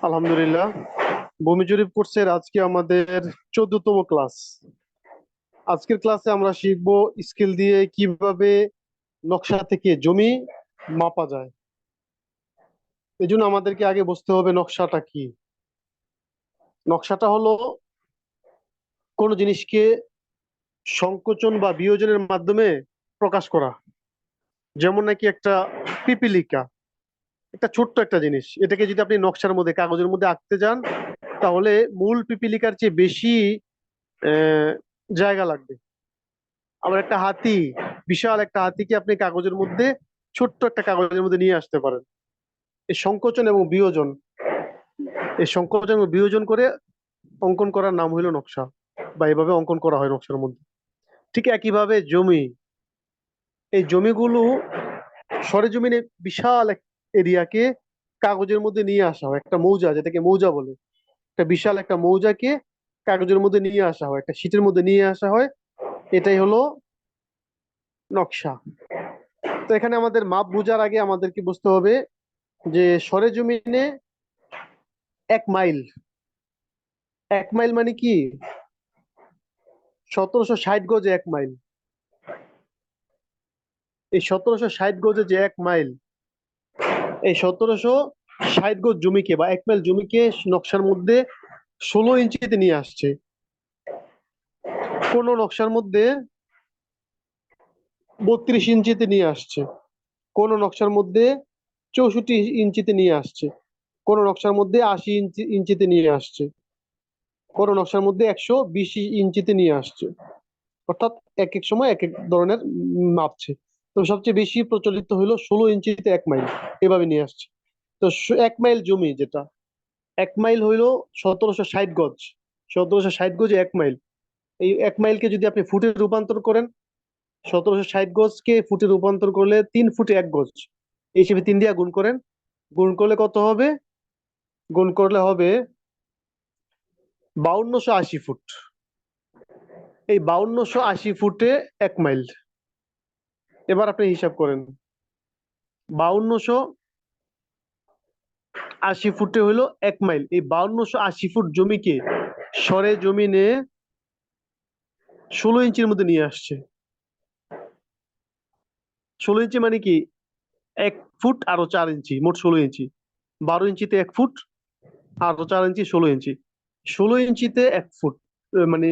আলহামদুলিল্লাহ। ভূমি জরিপ কোর্সের আজকে আমাদের 14তম ক্লাস। আজকের ক্লাসে আমরা শিখবো স্কেল দিয়ে কিভাবে নকশা থেকে জমি মাপা যায়। এই জন্য আমাদেরকে আগে বুঝতে হবে নকশাটা কি। নকশাটা হলো কোনো জিনিসকে সংকোচন বা বিয়োজনের মাধ্যমে প্রকাশ করা। যেমন নাকি একটা পিপিলিকা, একটা ছোট্ট একটা জিনিস, এটাকে যদি আপনি নকশার মধ্যে কাগজের মধ্যে আঁকতে যান, তাহলে মূল পিপিলিকার চেয়ে বেশি আহ, জায়গা লাগবে। আবার একটা হাতি, বিশাল একটা হাতিকে আপনি কাগজের মধ্যে, ছোট্ট একটা কাগজের মধ্যে নিয়ে আসতে পারেন। এই সংকোচন এবং বিয়োজন, এই সংকোচন এবং বিয়োজন করে অঙ্কন করার নাম হইল নকশা, বা এভাবে অঙ্কন করা হয় নকশার মধ্যে। ঠিক একইভাবে জমি, এই জমিগুলো সরেজমিনে বিশাল এক এরিয়াকে কাগজের মধ্যে নিয়ে আসা হয়, একটা মৌজা, যেটাকে মৌজা বলে। একটা বিশাল একটা মৌজাকে কাগজের মধ্যে নিয়ে আসা হয়, একটা শীটের মধ্যে নিয়ে আসা হয়। এটাই হলো নকশা। তো এখানে আমাদের মাপ বোঝার আগে আমাদেরকে বুঝতে হবে যে সরেজমিনে 1 মাইল, 1 মাইল মানে কি? 1760 গজে 1 মাইল। এই 1760 গজে যে 1 মাইল, এই 1760 গজ জমিকে বা 1 মাইল জমিকে নকশার মধ্যে 16 ইঞ্চিতে নিয়ে আসছে। কোন নকশার মধ্যে 32 ইঞ্চিতে নিয়ে আসছে, কোন নকশার মধ্যে 64 ইঞ্চিতে নিয়ে আসছে, কোন নকশার মধ্যে 80 ইঞ্চিতে নিয়ে আসছে, কোন নকশার মধ্যে 120 ইঞ্চিতে নিয়ে আসছে। অর্থাৎ এক এক সময় এক এক ধরনের মাপছে। তো সবচেয়ে বেশি প্রচলিত হলো 16 ইঞ্চিতে 1 মাইল, এভাবে নিয়ে আসছে। তো 1 মাইল জমি যেটা, 1 মাইল হইলো 1760 গজ। 1760 গজে 1 মাইল। এই 1 মাইলকে যদি আপনি ফুটে রূপান্তর করেন, 1760 গজকে ফুটে রূপান্তর করলে 3 ফুটে 1 গজ, এই হিসেবে 3 দিয়ে গুণ করেন। গুণ করলে কত হবে? গুণ করলে হবে 5280 ফুট। এই 5280 ফুটে 1 মাইল। এবার আপনি হিসাব করেন, 5280 ফুটে হইলো 1 মাইল। এই 5280 ফুট জমিকে সরে জমিনে 16 ইঞ্চির মধ্যে নিয়ে আসছে। 16 ইঞ্চি মানে কি? 1 ফুট আরো 4 ইঞ্চি, মোট 16 ইঞ্চি। 12 ইঞ্চিতে 1 ফুট, আরো 4 ইঞ্চি, 16 ইঞ্চি। 16 ইঞ্চিতে 1 ফুট, মানে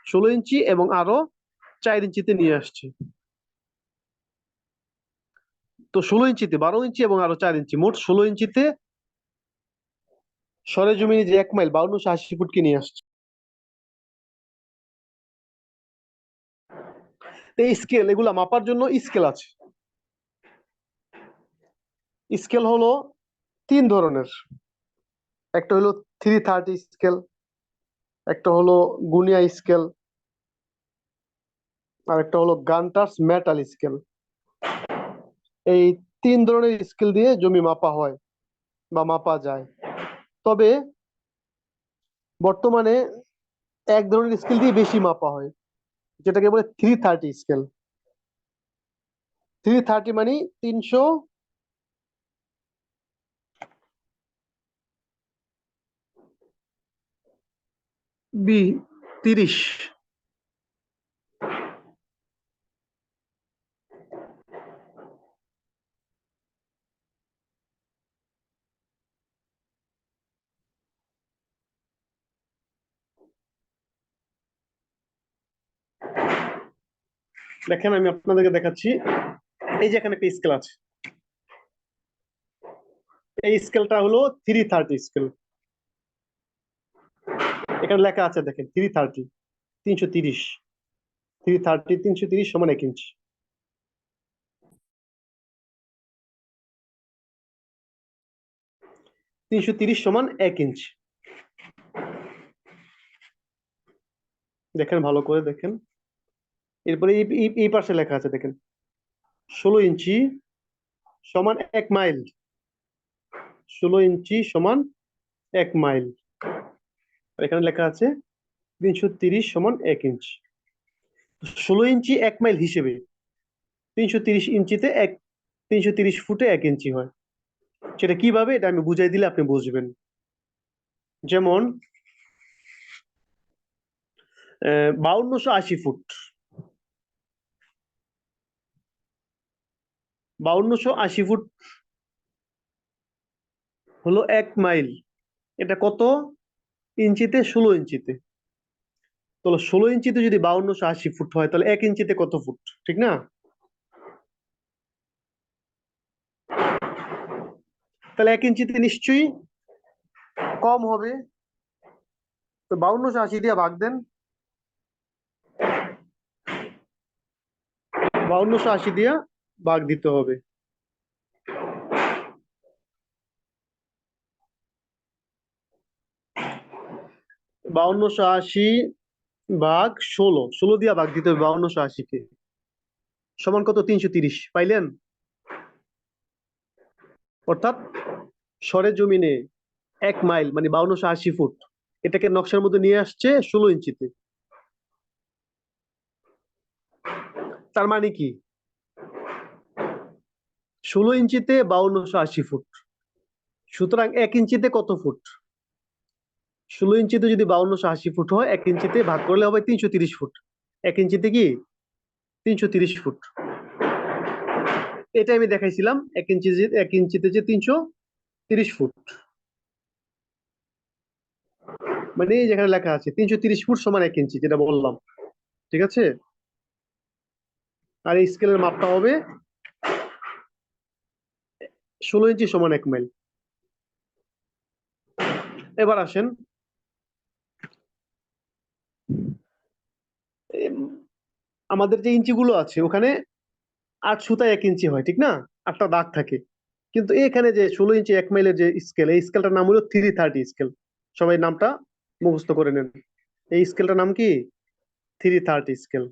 16 ইঞ্চি এবং আরো 4 ইঞ্চিতে নিয়ে আসছে। তো 16 ইঞ্চিতে 12 ইঞ্চি এবং আরো 4 ইঞ্চি, মোট 16 ইঞ্চিতে সরেজমিনে যে 1 মাইল 5280 ফুটকে নিয়ে আসছে। এই স্কেল, এগুলা মাপার জন্য স্কেল আছে। স্কেল হলো 3 ধরনের। একটা হলো 330 স্কেল, একটা হলো গুনিয়া স্কেল, আর একটা হলো গান্টার্স মেটাল স্কেল। এই 3 ধরনের স্কেল দিয়ে জমি মাপা হয় বা মাপা যায়। তবে বর্তমানে এক ধরনের স্কেল দিয়ে বেশি মাপা হয়, যেটাকে বলে 330 স্কেল। 330 মানে 330। দেখেন, আমি আপনাদেরকে দেখাচ্ছি। এই যে এখানে একটা স্কেল আছে, এই স্কেলটা হলো 330 স্কেল। এখানে লেখা আছে, দেখেন, 330, 330। 330 সমান 1 ইঞ্চি। 330 সমান 1 ইঞ্চি। দেখেন, ভালো করে দেখেন। এরপরে এই পাশে লেখা আছে, দেখেন, 16 ইঞ্চি সমান 1 মাইল। 16 ইঞ্চি সমান 1 মাইল। আর এখানে লেখা আছে 330 সমান 1 ইঞ্চি। 16 ইঞ্চি 1 মাইল হিসেবে 330 ইঞ্চিতে 330 ফুটে 1 ইঞ্চি হয়। সেটা কিভাবে, এটা আমি বুঝাই দিলে আপনি বুঝবেন। যেমন 5280 ফুট। 5280 ফুট হলো 1 মাইল। এটা কত ইঞ্চিতে? 16 ইঞ্চিতে। তাহলে 16 ইঞ্চিতে যদি 5280 ফুট হয়, তাহলে 1 ইঞ্চিতে কত ফুট? ঠিক না? তাহলে 1 ইঞ্চিতে নিশ্চয়ই কম হবে। তো 5280 দিয়ে ভাগ দেন। 5280 দিয়ে ভাগ দিতে হবে। 5280 ভাগ 16, 16 দিয়ে ভাগ দিতে হবে 5280 কে। সমান কত? 330। পাইলেন? অর্থাৎ সরে জমিনে 1 মাইল মানে 5280 ফুট, এটাকে নকশার মধ্যে নিয়ে আসছে 16 ইঞ্চিতে। তার মানে কি? 16 ইঞ্চিতে 5280 ফুট। সুতরাং 1 ইঞ্চিতে কত ফুট? 16 ইঞ্চিতে যদি 5280 ফুট হয়, 1 ইঞ্চিতে ভাগ করলে হবে 330 ফুট। 1 ইঞ্চিতে কি 330 ফুট। এটা আমি দেখাইছিলাম। 1 ইঞ্চিতে যে 330 ফুট, মানে এই যেখানে লেখা আছে 330 ফুট সমান 1 ইঞ্চি, যেটা বললাম। ঠিক আছে? আর এই স্কেলের মাপটা হবে 16 ইঞ্চি সমান 1 মাইল। এবার আসেন, এম, আমাদের যে ইঞ্চিগুলো আছে ওখানে 8 সুতায় 1 ইঞ্চি হয়, ঠিক না? 8টা দাগ থাকে। কিন্তু এখানে যে 16 ইঞ্চি 1 মাইলের যে স্কেল, এই স্কেলটার নাম হলো 330 স্কেল। সবাই নামটা মুখস্থ করে নেন। এই স্কেলটার নাম কি? 330 স্কেল।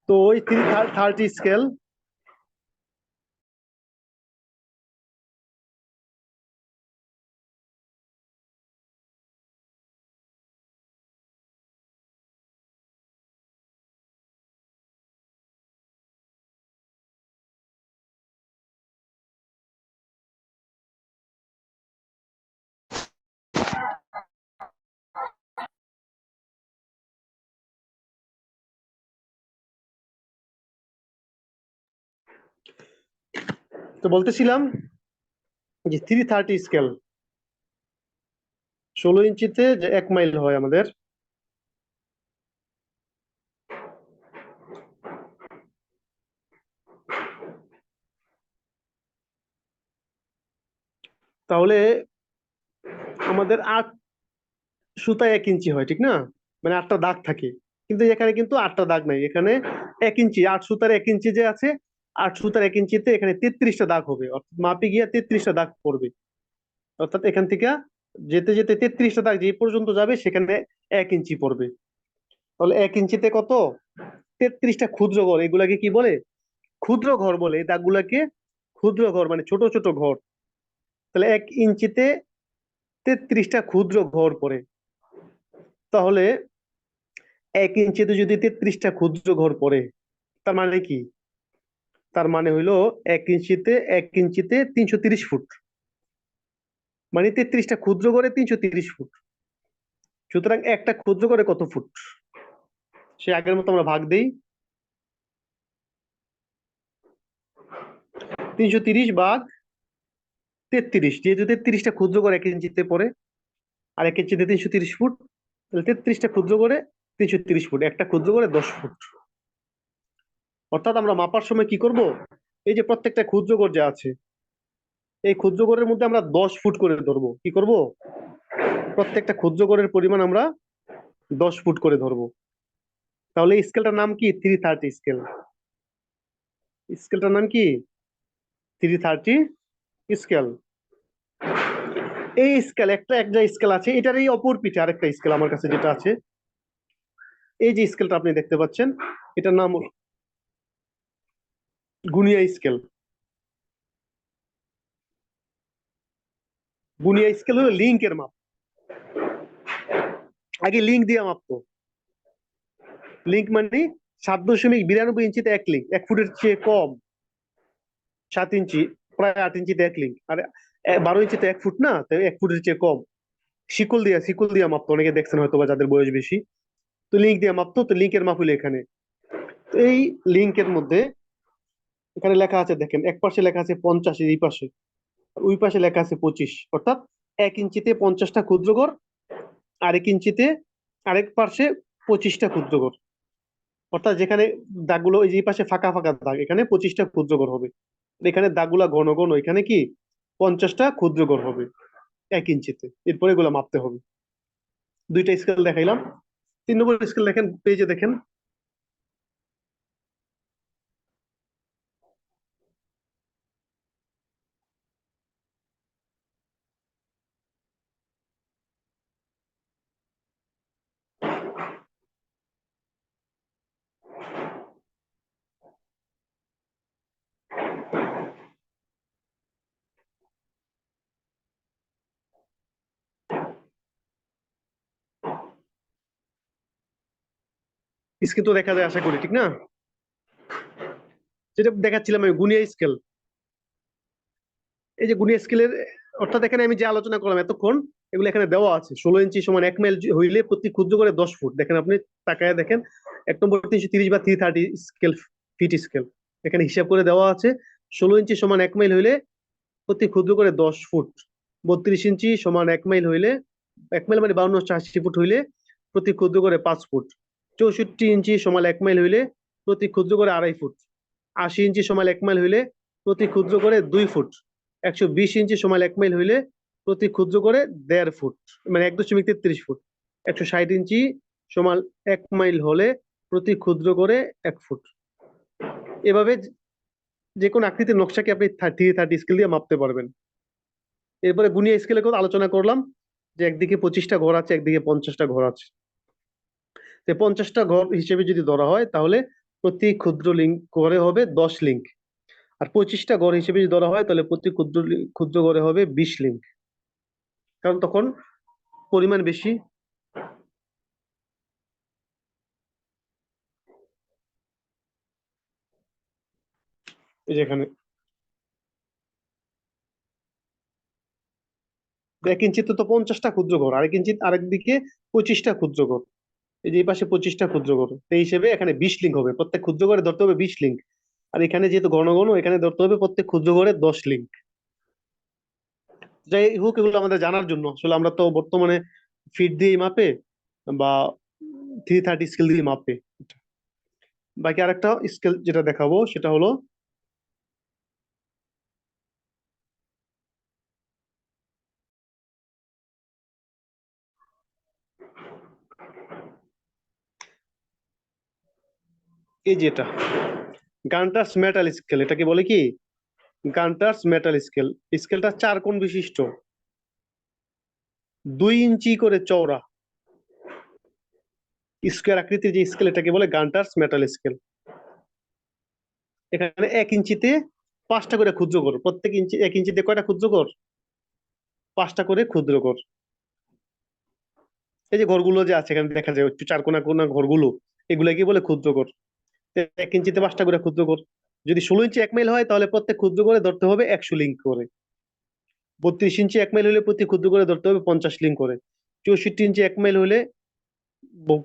তো ওই 330 স্কেল, তো বলতেছিলাম যে 330 স্কেল 16 ইঞ্চিতে যে 1 মাইল হয় আমাদের, তাহলে আমাদের 8 সুতায় 1 ইঞ্চি হয়, ঠিক না? মানে 8টা দাগ থাকে। কিন্তু এখানে কিন্তু 8টা দাগ নাই, এখানে 1 ইঞ্চি, 8 সুতার 1 ইঞ্চি যে আছে, 8 সুতার 1 ইঞ্চিতে এখানে 33টা দাগ হবে, অর্থাৎ মাপে গিয়ে 33টা দাগ পড়বে। অর্থাৎ এখান থেকে যেতে যেতে 33টা দাগ যে পর্যন্ত যাবে সেখানে 1 ইঞ্চি পড়বে। তাহলে 1 ইঞ্চিতে কত? 33টা ক্ষুদ্র ঘর। এগুলাকে কি বলে? ক্ষুদ্র ঘর বলে। এই দাগগুলাকে ক্ষুদ্র ঘর, মানে ছোট ছোট ঘর। তাহলে 1 ইঞ্চিতে 33টা ক্ষুদ্র ঘর পড়ে। তাহলে 1 ইঞ্চিতে যদি 33টা ক্ষুদ্র ঘর পড়ে, তার মানে কি? তার মানে হইলো 1 ইঞ্চিতে 330 ফুট, মানে 33টা ক্ষুদ্র ঘরে 330 ফুট। সুতরাং একটা ক্ষুদ্র ঘরে কত ফুট? সে আগের মতো আমরা ভাগ দেই। 330 ভাগ 33, যেহেতু 33টা ক্ষুদ্র ঘর 1 ইঞ্চিতে পড়ে, আর 1 ইঞ্চিতে 330 ফুট, তাহলে 33টা ক্ষুদ্র করে 330 ফুট, একটা ক্ষুদ্র করে 10 ফুট। অর্থাৎ আমরা মাপার সময় কি করব? এই যে প্রত্যেকটা ক্ষুদ্র ঘর যে আছে, এই ক্ষুদ্র ঘরের মধ্যে আমরা 10 ফুট করে ধরবো। কি করব? প্রত্যেকটা ক্ষুদ্র ঘরের পরিমাণ আমরা 10 ফুট করে ধরবো। তাহলে এই স্কেলটার নাম কি? 330 স্কেল। স্কেলটার নাম কি? 330 স্কেল। এই স্কেল একটা একটা স্কেল আছে, এটার এই অপর পিঠে আরেকটা স্কেল আমার কাছে যেটা আছে, এই যে স্কেলটা আপনি দেখতে পাচ্ছেন, এটার নাম গুনিয়া স্কেল। গুনিয়া স্কেল হলো লিঙ্কের মাপ। আগে লিঙ্ক দিয়ে মাপতো। লিঙ্ক মানে 7.92 ইঞ্চিতে 1 লিঙ্ক, 1 ফুটের চেয়ে কম। 7 ইঞ্চি, প্রায় 8 ইঞ্চিতে এক লিঙ্ক। আর 12 ইঞ্চিতে 1 ফুট না, তাই 1 ফুটের চেয়ে কম। শিকল দিয়া মাপতো, অনেকে দেখছেন হয়তো বা যাদের বয়স বেশি। তো লিঙ্ক দিয়ে মাপতো, তো লিঙ্কের মাপ হলো এখানে। তো এই লিঙ্কের মধ্যে এখানে লেখা আছে, দেখেন এক পাশে লেখা আছে 50, এই পাশে আর ওই পাশে লেখা আছে 25, অর্থাৎ 1 ইঞ্চিতে 50টা ক্ষুদ্র ঘর, আরেক ইঞ্চিতে আরেক পাশে 25টা ক্ষুদ্র ঘর। অর্থাৎ যেখানে দাগগুলো, এই যে এই পাশে ফাঁকা ফাঁকা দাগ, এখানে 25টা ক্ষুদ্র ঘর হবে। এখানে দাগগুলা ঘন ঘন, এখানে কি 50টা ক্ষুদ্র ঘর হবে 1 ইঞ্চিতে। এরপরে এগুলো মাপতে হবে। দুইটা স্কেল দেখাইলাম। 3 নম্বর স্কেল দেখেন, পেজে দেখেন। স্কেল তো দেখা যায় আশা করি, ঠিক না? যেটা দেখাচ্ছিলাম আমি, গুনিয়া স্কেল। এই যে গুনিয়া স্কেলের, অর্থাৎ এখানে আমি যে আলোচনা করলাম এতক্ষণ, এগুলো এখানে দেওয়া আছে। 16 ইঞ্চি সমান 1 মাইল হইলে প্রতি ক্ষুদ্র করে 10 ফুট। দেখেন আপনি, তাকায় দেখেন, 1 নম্বর 330 বা 330 স্কেল, ফিট স্কেল, এখানে হিসাব করে দেওয়া আছে। 16 ইঞ্চি সমান 1 মাইল হইলে প্রতি ক্ষুদ্র করে 10 ফুট। 32 ইঞ্চি সমান 1 মাইল হইলে, 1 মাইল মানে 5280 ফুট হইলে প্রতি ক্ষুদ্র করে 5 ফুট। 64 ইঞ্চি সমান 1 মাইল হইলে প্রতি ক্ষুদ্র করে 2.5 ফুট। 80 ইঞ্চি সমান 1 মাইল হইলে প্রতি ক্ষুদ্র করে 2 ফুট। 120 ইঞ্চি সমান 1 মাইল হইলে প্রতি ক্ষুদ্র করে 1.5 ফুট, মানে 1.33 ফুট। 160 ইঞ্চি সমান 1 মাইল হলে প্রতি ক্ষুদ্র করে 1 ফুট। এভাবে যে কোনো আকৃতির নকশাকে আপনি 330 স্কেল দিয়ে মাপতে পারবেন। এরপরে গুনিয়া স্কেলের কথা আলোচনা করলাম, যে একদিকে 25টা ঘর আছে, একদিকে 50টা ঘর আছে। তো 50টা ঘর হিসেবে যদি ধরা হয়, তাহলে প্রতি ক্ষুদ্র লিঙ্ক ঘরে হবে 10 লিঙ্ক। আর 25টা ঘর হিসেবে যদি ধরা হয়, তাহলে প্রতি ক্ষুদ্র ঘরে হবে 20 লিঙ্ক। কারণ তখন পরিমাণ বেশি। এই যে এখানে 1 ইঞ্চিতে তো 50টা ক্ষুদ্র ঘর, আরেক দিকে 25টা ক্ষুদ্র ঘর। এই যে এই পাশে 25টা ক্ষুদ্র ঘর, এই হিসেবে এখানে 20 লিঙ্ক হবে। প্রত্যেক ক্ষুদ্র ঘরে ধরতে হবে 20 লিঙ্ক। আর এখানে যেহেতু ঘন ঘন, এখানে ধরতে হবে প্রত্যেক ক্ষুদ্র ঘরে 10 লিঙ্ক। যাই হোক, এগুলো আমাদের জানার জন্য। আসলে আমরা তো বর্তমানে ফিট দিয়ে মাপে বা 330 স্কেল দিয়ে মাপে। বাকি আরেকটা স্কেল যেটা দেখাবো সেটা হলো এই যেটা গান্টার্স মেটাল স্কেল। এটাকে বলে কি? গান্টার্স মেটাল স্কেল। স্কেলটা 4 কোণ বিশিষ্ট, 2 ইঞ্চি করে চওড়া, স্কোয়ার আকৃতির যে স্কেল, এটাকে বলে গান্টার্স মেটাল স্কেল। এখানে 1 ইঞ্চিতে 5টা করে ক্ষুদ্র ঘর। প্রত্যেক ইঞ্চি, 1 ইঞ্চিতে কয়টা ক্ষুদ্র ঘর? 5টা করে ক্ষুদ্র ঘর। এই যে ঘরগুলো যে আছে এখানে দেখা যায়, একটু 4 কোণা কোণা ঘরগুলো, এগুলাকে বলে ক্ষুদ্র ঘর। 1 ইঞ্চিতে 5টা করে ক্ষুদ্র ঘর। যদি 16 ইঞ্চি 1 মাইল হয়, তাহলে প্রত্যেক ক্ষুদ্র করে ধরতে হবে 100 লিঙ্ক করে। 32 ইঞ্চি 1 মাইল হলে প্রতি ক্ষুদ্র করে ধরতে হবে 50 লিঙ্ক করে। 64 ইঞ্চি 1 মাইল হলে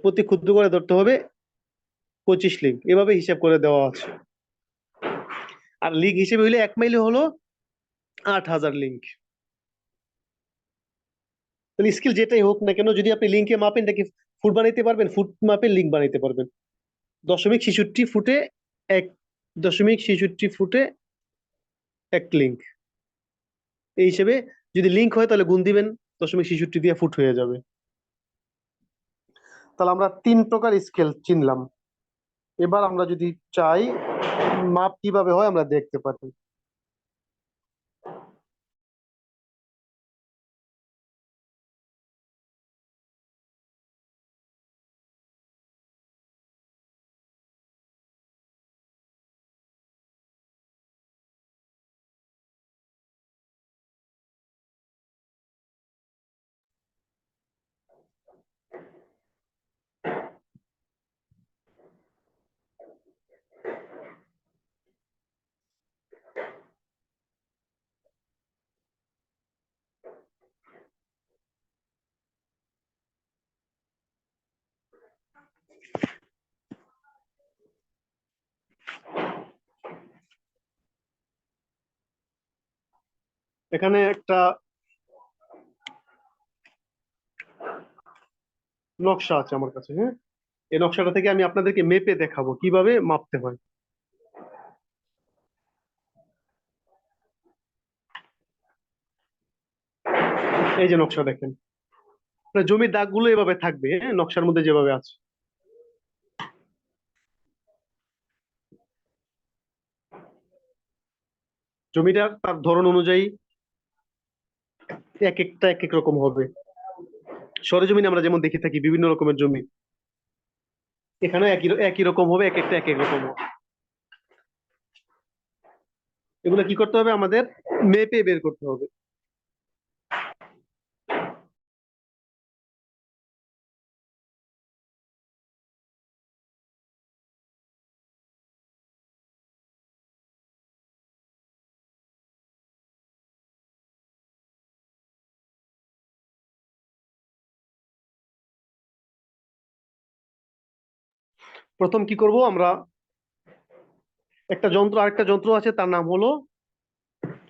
প্রতি ক্ষুদ্র করে ধরতে হবে 25 লিঙ্ক। এভাবে হিসাব করে দেওয়া আছে। আর লিঙ্ক হিসেবে হইলে 1 মাইলে হলো 8,000 লিঙ্ক। তাহলে স্কিল যেটাই হোক না কেন, যদি আপনি লিঙ্কে মাপেন, এটাকে ফুট বানাইতে পারবেন, ফুট মাপে লিঙ্ক বানাইতে পারবেন। 0.66 ফুটে এক, 0.66 ফুটে 1 লিঙ্ক। এই হিসেবে যদি লিঙ্ক হয়, তাহলে গুণ দিবেন, 0.66 দিয়ে ফুট হয়ে যাবে। তাহলে আমরা 3 প্রকার স্কেল চিনলাম। এবার আমরা যদি চাই মাপ কিভাবে হয় আমরা দেখতে পারি। এখানে একটা নকশা আছে আমার কাছে, হ্যাঁ। এই নকশাটা থেকে আমি আপনাদেরকে মেপে দেখাবো কিভাবে মাপতে হয়। এই যে নকশা দেখেন, আপনার জমির দাগগুলো এভাবে থাকবে, হ্যাঁ, নকশার মধ্যে যেভাবে আছে। জমিটা তার ধরন অনুযায়ী এক একটা এক এক রকম হবে। সরেজমিনে আমরা যেমন দেখে থাকি বিভিন্ন রকমের জমি, এখানে একই একই রকম হবে, এক একটা এক এক রকম হবে। এগুলো কি করতে হবে আমাদের? মেপে বের করতে হবে। প্রথম কি করব আমরা, একটা যন্ত্র, আরেকটা যন্ত্র আছে, তার নাম হলো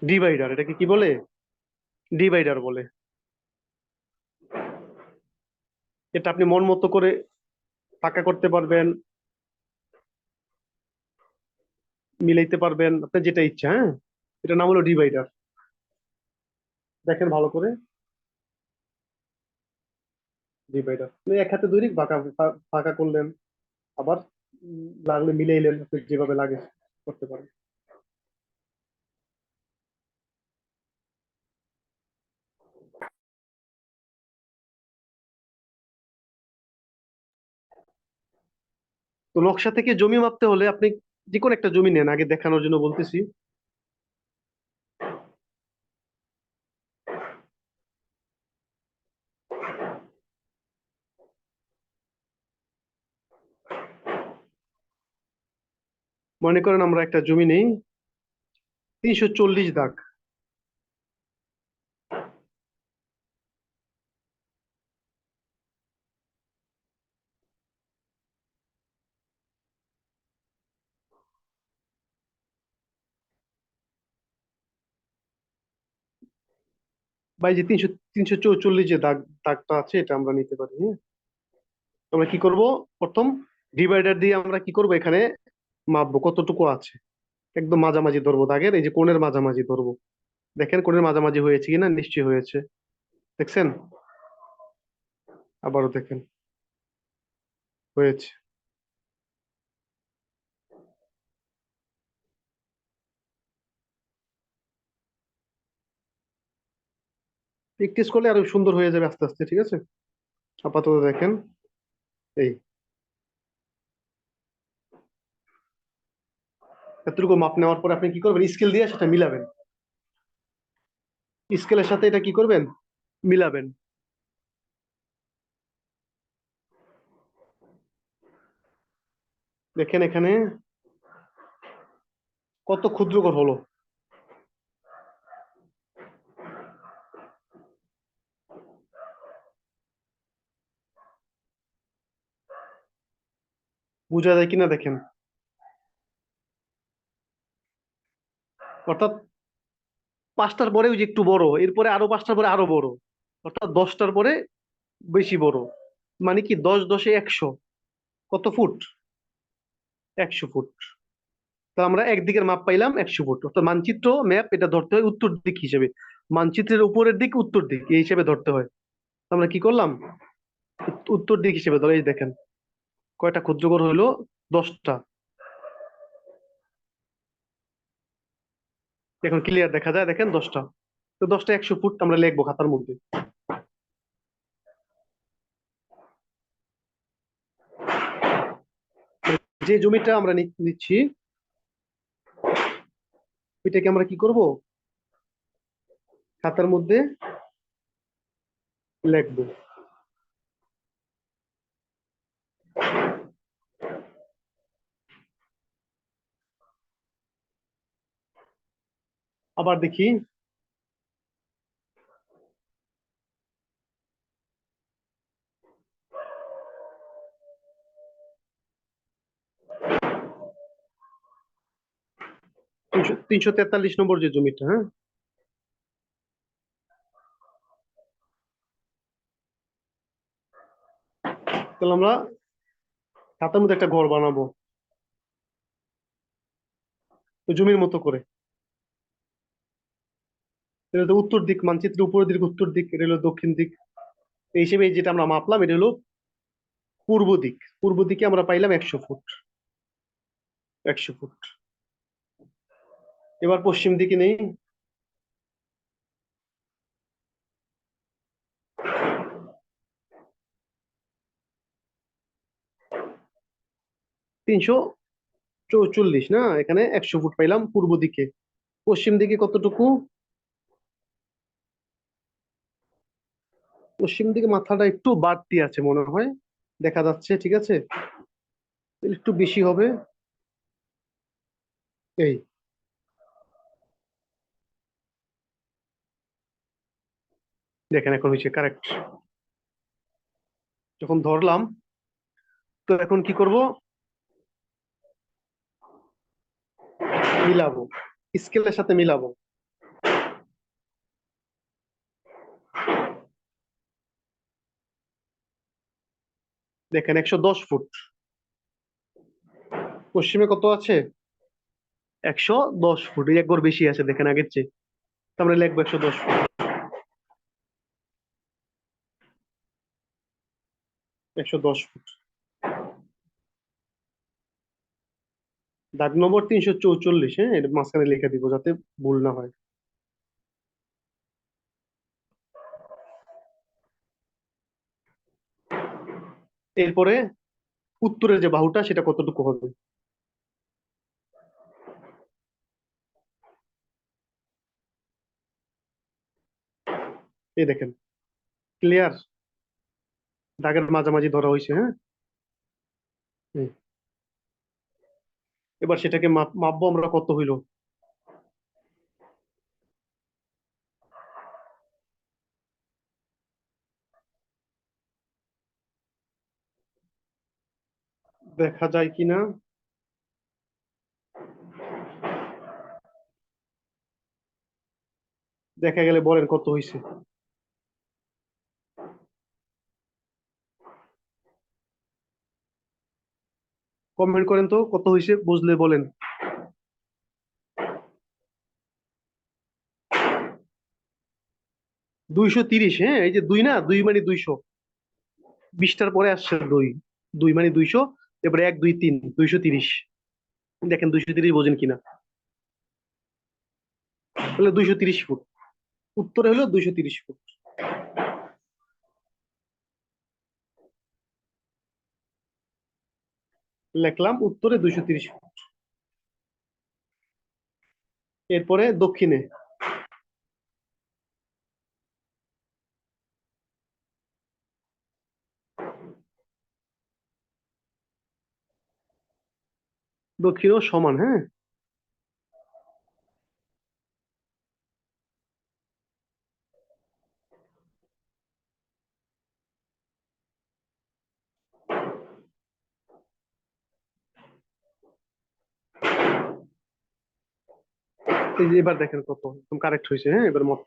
ডিভাইডার। এটাকে কি বলে? ডিভাইডার বলে। এটা আপনি মন মতো করে ফাঁকা করতে পারবেন, মিলাইতে পারবেন, আপনার যেটা ইচ্ছা, হ্যাঁ। এটার নাম হলো ডিভাইডার। দেখেন ভালো করে, ডিভাইডার এক হাতে ধরে ফাঁকা ফাঁকা করলেন, আবার লাগলে মিলাইলেন, আপনি যেভাবে লাগে করতে পারেন। তো নকশা থেকে জমি মাপতে হলে আপনি যে কোনো একটা জমি নেন, আগে দেখানোর জন্য বলতেছি। মনে করেন আমরা একটা জমি নেই, 340 দাগ। বা এই যে 344 যে দাগটা আছে, এটা আমরা নিতে পারি, হ্যাঁ। তো আমরা কি করব, প্রথম ডিভাইডার দিয়ে আমরা কি করব, এখানে মাপবো কতটুকু আছে। একদম মাঝামাঝি ধরবো দাগের, এই যে কোণের মাঝামাঝি ধরবো। দেখেন কোণের মাঝামাঝি হয়েছে কিনা, নিশ্চয়ই হয়েছে। দেখছেন? আবারও দেখেন, হয়েছে। প্র্যাকটিস করলে আরো সুন্দর হয়ে যাবে আস্তে আস্তে, ঠিক আছে। আপাতত দেখেন, এই এতটুকু মাপ নেওয়ার পরে আপনি কি করবেন, স্কেল দিয়ে সেটা মিলাবেন। স্কেলের সাথে এটা কি করবেন, মিলাবেন। দেখেন এখানে কত ক্ষুদ্রকর হলো। বোঝা যায় কিনা দেখেন। অর্থাৎ পাঁচটার পরে ওই যে একটু বড়, এরপরে আরো পাঁচটার পরে আরো বড়, অর্থাৎ 10টার পরে বেশি বড়। মানে কি, 10 10 এ 100, কত ফুট? 100 ফুট। তা আমরা একদিকের মাপ পাইলাম 100 ফুট, অর্থাৎ মানচিত্র ম্যাপ এটা ধরতে হয় উত্তর দিক হিসেবে। মানচিত্রের উপরের দিক উত্তর দিক এই হিসেবে ধরতে হয়। তো আমরা কি করলাম, উত্তর দিক হিসেবে ধরে, এই দেখেন কয়টা ক্ষুদ্রকর হইলো, 10টা। এখন ক্লিয়ার দেখা যায়, দেখেন 10টা। তো 10টা 100 ফুট আমরা লিখবো খাতার মধ্যে। যে জমিটা আমরা নিচ্ছি, ওইটাকে আমরা কি করব, খাতার মধ্যে লিখবো। আবার দেখি, 343 নম্বর যে জমিটা, হ্যাঁ। তাহলে আমরা খাতার মধ্যে একটা ঘর বানাবো ওই জমির মতো করে। এটা হলো উত্তর দিক, মানচিত্রের উপরের দিক উত্তর দিক, এটা হলো দক্ষিণ দিক। এই হিসেবে এই যেটা আমরা মাপলাম এটা হলো পূর্ব দিক। পূর্ব দিকে আমরা পাইলাম 100 ফুট। 100 ফুট। এবার পশ্চিম দিকে নেই। 344 না, এখানে 100 ফুট পাইলাম পূর্ব দিকে। পশ্চিম দিকে কতটুকু? পশ্চিম দিকে মাথাটা একটু বাড়তি আছে মনে হয়, দেখা যাচ্ছে, ঠিক আছে, তাহলে একটু বেশি হবে। এই দেখেন এখন হয়েছে কারেক্ট। যখন ধরলাম, তো এখন কি করব? মিলাবো, স্কেলের সাথে মিলাবো। দেখেন 110 ফুট। পশ্চিমে কত আছে? 110 ফুট, এই একবার বেশি আছে দেখেন আগের চেয়ে। তো আমরা লিখবো 110 ফুট। 110 ফুট। দাগ নম্বর 344, হ্যাঁ, এটা মাঝখানে লিখে দিব যাতে ভুল না হয়। এরপরে উত্তরের যে বাহুটা সেটা কতটুকু হবে? এই দেখেন, ক্লিয়ার। দাগের মাঝামাঝি ধরা হয়েছে, হ্যাঁ। হুম। এবার সেটাকে মাপবো আমরা কত হইলো। দেখা যায় কিনা। দেখা গেলে বলেন কত হয়েছে। কমেন্ট করেন তো কত হয়েছে, বুঝলে বলেন। 230, হ্যাঁ, এই যে দুই না, দুই মানে 200। 20টার পরে আসছে দুই। দুই মানে 200। এবারে 1 2 3, 230। দেখেন 230 বোঝেন কিনা। তাহলে 230 ফুট। উত্তরে হলো 230 ফুট। লিখলাম উত্তরে 230 ফুট। এরপরে দক্ষিণে। দক্ষিণও সমান, হ্যাঁ। এই যে এবার দেখেন কত একদম কারেক্ট হয়েছে, হ্যাঁ, এবার মত।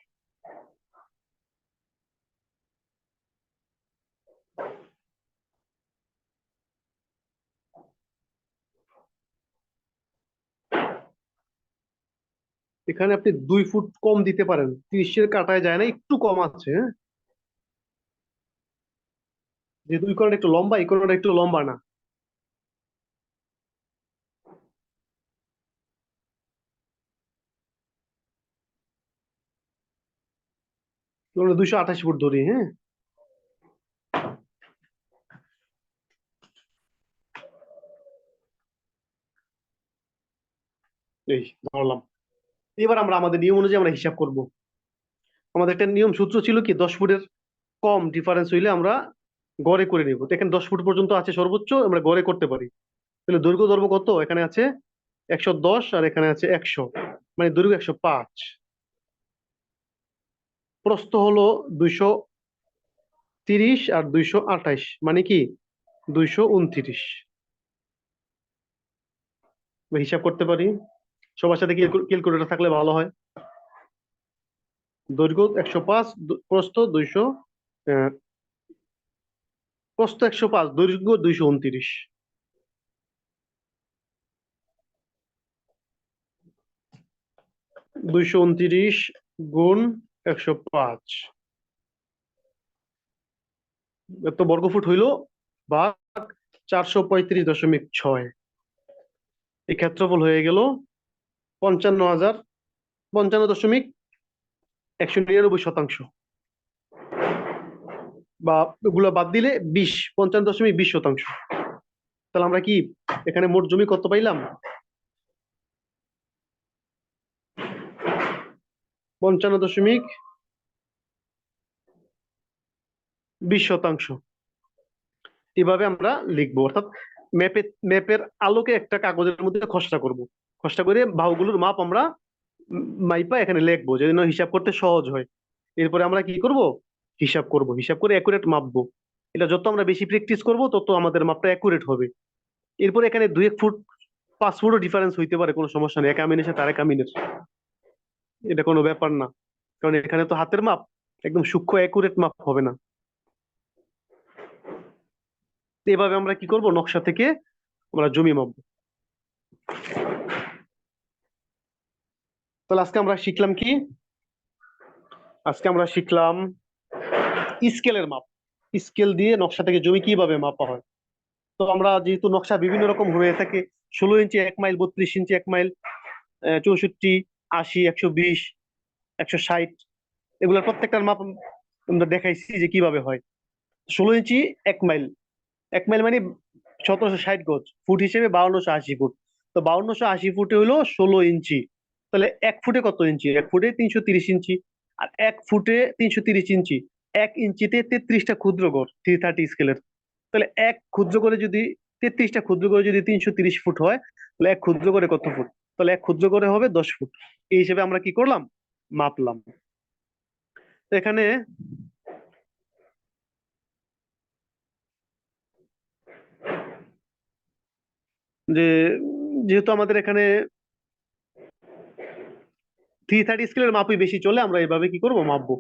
এখানে আপনি 2 ফুট কম দিতে পারেন, 30-এর কাটায় যায় না, একটু কম আছে, হ্যাঁ। যে দুই কোণটা একটু লম্বা, এই কোণটা একটু লম্বা না। আমরা 228 ফুট ধরি, হ্যাঁ। এই ধরলাম। এবার আমরা আমাদের নিয়ম অনুযায়ী আমরা হিসাব করব। আমাদের একটা নিয়ম সূত্র ছিল কি, 10 ফুটের কম ডিফারেন্স হইলে আমরা গড়ে করে নিব। তো এখানে 10 ফুট পর্যন্ত আছে সর্বোচ্চ, আমরা গড়ে করতে পারি। তাহলে দৈর্ঘ্য ধরবো কত, এখানে আছে 110 আর এখানে আছে 100, মানে দৈর্ঘ্য 105। প্রস্থ হলো 230 আর 228, মানে কি 229। হিসাব করতে পারি। সবার সাথে ক্যালকুলেটর থাকলে ভালো হয়। দৈর্ঘ্য 105, প্রস্থ 200, প্রস্থ 105, দৈর্ঘ্য 229। 229 গুণ 105 এত বর্গফুট হইল, বা 435.6। এই ক্ষেত্রফল হয়ে গেল 55,000, 55.199%। বা এগুলো বাদ দিলে 55.20%। তাহলে আমরা কি এখানে মোট জমি কত পাইলাম? 55.20%। এভাবে আমরা লিখবো, অর্থাৎ ম্যাপের আলোকে একটা কাগজের মধ্যে খসড়া করব। খসড়া করে বাহুগুলোর মাপ আমরা মাইপা এখানে লিখবো, যেন হিসাব করতে সহজ হয়। এরপরে আমরা কি করব? হিসাব করব, হিসাব করে অ্যাকুরেট মাপবো। এটা যত আমরা বেশি প্র্যাকটিস করব তত আমাদের মাপটা অ্যাকুরেট হবে। এরপরে এখানে 2-1 ফুট 5 ফুটও ডিফারেন্স হইতে পারে, কোনো সমস্যা নেই। এক আমিনের সাথে আরেক আমিনের, এটা কোনো ব্যাপার না, কারণ এখানে তো হাতের মাপ, একদম সূক্ষ্ম অ্যাকুরেট মাপ হবে না। তো এভাবে আমরা কি করব? নকশা থেকে আমরা জমি মাপবো। তাহলে আজকে আমরা শিখলাম কি? আজকে আমরা শিখলাম স্কেলের মাপ। স্কেল দিয়ে নকশা থেকে জমি কিভাবে মাপা হয়। তো আমরা যেহেতু নকশা বিভিন্ন রকম হয়ে থাকে, 16 ইঞ্চি 1 মাইল, 32 ইঞ্চি 1 মাইল, 64, 80, 120, 160, এগুলোর প্রত্যেকটার মাপ আমরা দেখাইছি যে কিভাবে হয়। 16 ইঞ্চি 1 মাইল, 1 মাইল মানে 1760 গজ, ফুট হিসেবে 5280 ফুট। তো 5280 ফুটে হলো 16 ইঞ্চি। তাহলে 1 ফুটে কত ইঞ্চি? 1 ফুটে 330 ইঞ্চি। আর 1 ফুটে 330 ইঞ্চি, 1 ইঞ্চিতে 33টা ক্ষুদ্র গড় 330 স্কেলের। তাহলে এক ক্ষুদ্র করে যদি 33টা ক্ষুদ্র করে যদি 330 ফুট হয়, তাহলে এক ক্ষুদ্র করে কত ফুট? তাহলে এক ক্ষুদ্র করে হবে 10 ফুট। এই হিসেবে আমরা কি করলাম? মাপলাম। তো এখানে যে যেহেতু আমাদের এখানে 330 স্কেলের মাপই বেশি চলে, আমরা এভাবে কি করব? মাপবো।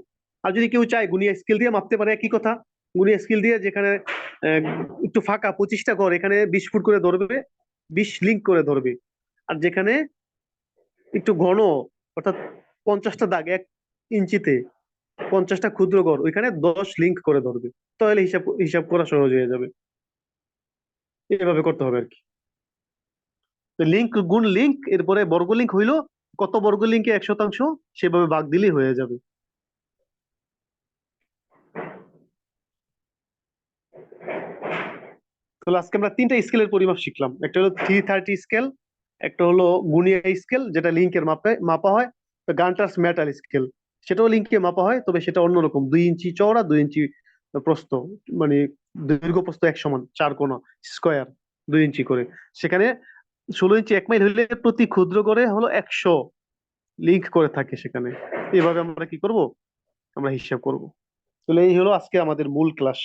আর যদি কেউ চায় গুনিয়া স্কেল দিয়ে মাপতে পারে, একই কথা। গুনিয়া স্কেল দিয়ে যেখানে আহ, একটু ফাঁকা 25টা ঘর, এখানে 20 ফুট করে ধরবে, 20 লিঙ্ক করে ধরবে। আর যেখানে একটু ঘন, অর্থাৎ 50টা দাগ 1 ইঞ্চিতে, 50টা ক্ষুদ্র ঘর, ওইখানে 10 লিঙ্ক করে ধরবে। তাহলে হিসাব হিসাব করা সহজ হয়ে যাবে। এভাবে করতে হবে আর কি। লিঙ্ক গুণ লিঙ্ক, এরপরে বর্গ লিঙ্ক হইলো কত বর্গ লিঙ্কে 1 শতাংশ, সেভাবে ভাগ দিলেই হয়ে যাবে। তাহলে আজকে আমরা 3টা স্কেলের পরিমাপ শিখলাম। একটা হলো 330 স্কেল, একটা হলো গুনিয়া স্কেল যেটা লিঙ্কের মাপে মাপা হয়, গান্টার্স মেটাল স্কেল, সেটাও লিঙ্কে মাপা হয়, তবে সেটা অন্যরকম, 2 ইঞ্চি চওড়া, 2 ইঞ্চি প্রস্থ, মানে দৈর্ঘ্য প্রস্থ এক সমান, 4 কোণা স্কোয়ার 2 ইঞ্চি করে। সেখানে 16 ইঞ্চি 1 মাইল হইলে প্রতি ক্ষুদ্র করে হলো 100 লিঙ্ক করে থাকে সেখানে। এভাবে আমরা কি করব? আমরা হিসাব করব। তাহলে এই হলো আজকে আমাদের মূল ক্লাস।